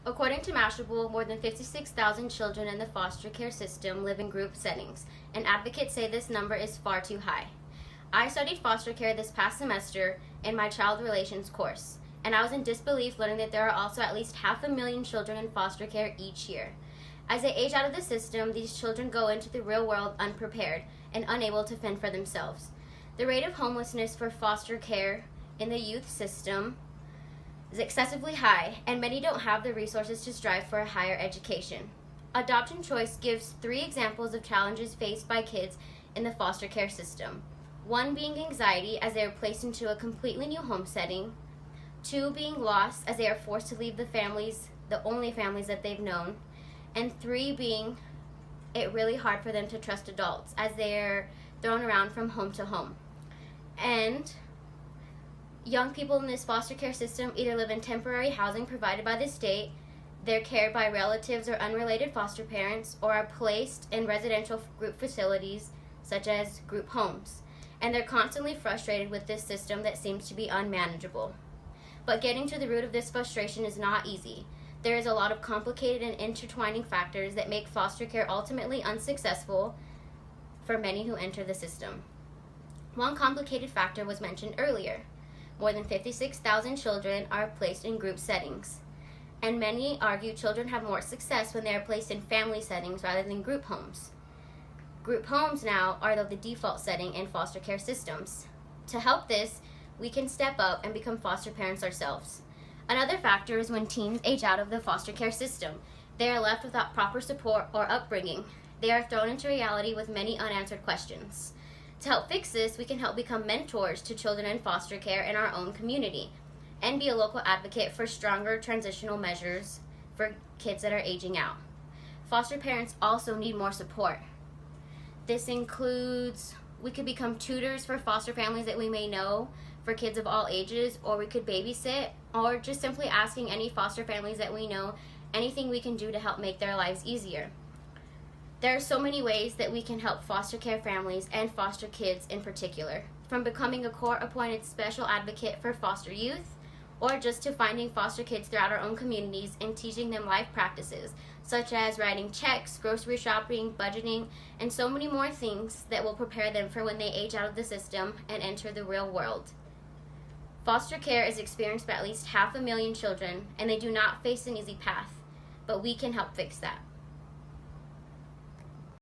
According to Mashable, more than 56,000 children in the foster care system live in group settings, and advocates say this number is far too high. I studied foster care this past semester in my child relations course, and I was in disbelief learning that there are also at least 500,000 children in foster care each year. As they age out of the system, these children go into the real world unprepared and unable to fend for themselves. The rate of homelessness for foster care in the youth system is excessively high, and many don't have the resources to strive for a higher education. Adoption Choice gives 3 examples of challenges faced by kids in the foster care system. 1 being anxiety as they are placed into a completely new home setting. 2 being loss as they are forced to leave the only families that they've known. And 3 being it really hard for them to trust adults as they're thrown around from home to home. And young people in this foster care system either live in temporary housing provided by the state, they're cared by relatives or unrelated foster parents, or are placed in residential group facilities such as group homes. And they're constantly frustrated with this system that seems to be unmanageable. But getting to the root of this frustration is not easy. There is a lot of complicated and intertwining factors that make foster care ultimately unsuccessful for many who enter the system. One complicated factor was mentioned earlier. More than 56,000 children are placed in group settings, and many argue children have more success when they are placed in family settings rather than group homes. Group homes now are the default setting in foster care systems. To help this, we can step up and become foster parents ourselves. Another factor is when teens age out of the foster care system. They are left without proper support or upbringing. They are thrown into reality with many unanswered questions. To help fix this, we can help become mentors to children in foster care in our own community and be a local advocate for stronger transitional measures for kids that are aging out. Foster parents also need more support. This includes, we could become tutors for foster families that we may know for kids of all ages, or we could babysit, or just simply asking any foster families that we know anything we can do to help make their lives easier. There are so many ways that we can help foster care families and foster kids in particular, from becoming a court-appointed special advocate for foster youth, or just to finding foster kids throughout our own communities and teaching them life practices, such as writing checks, grocery shopping, budgeting, and so many more things that will prepare them for when they age out of the system and enter the real world. Foster care is experienced by at least 500,000 children, and they do not face an easy path, but we can help fix that.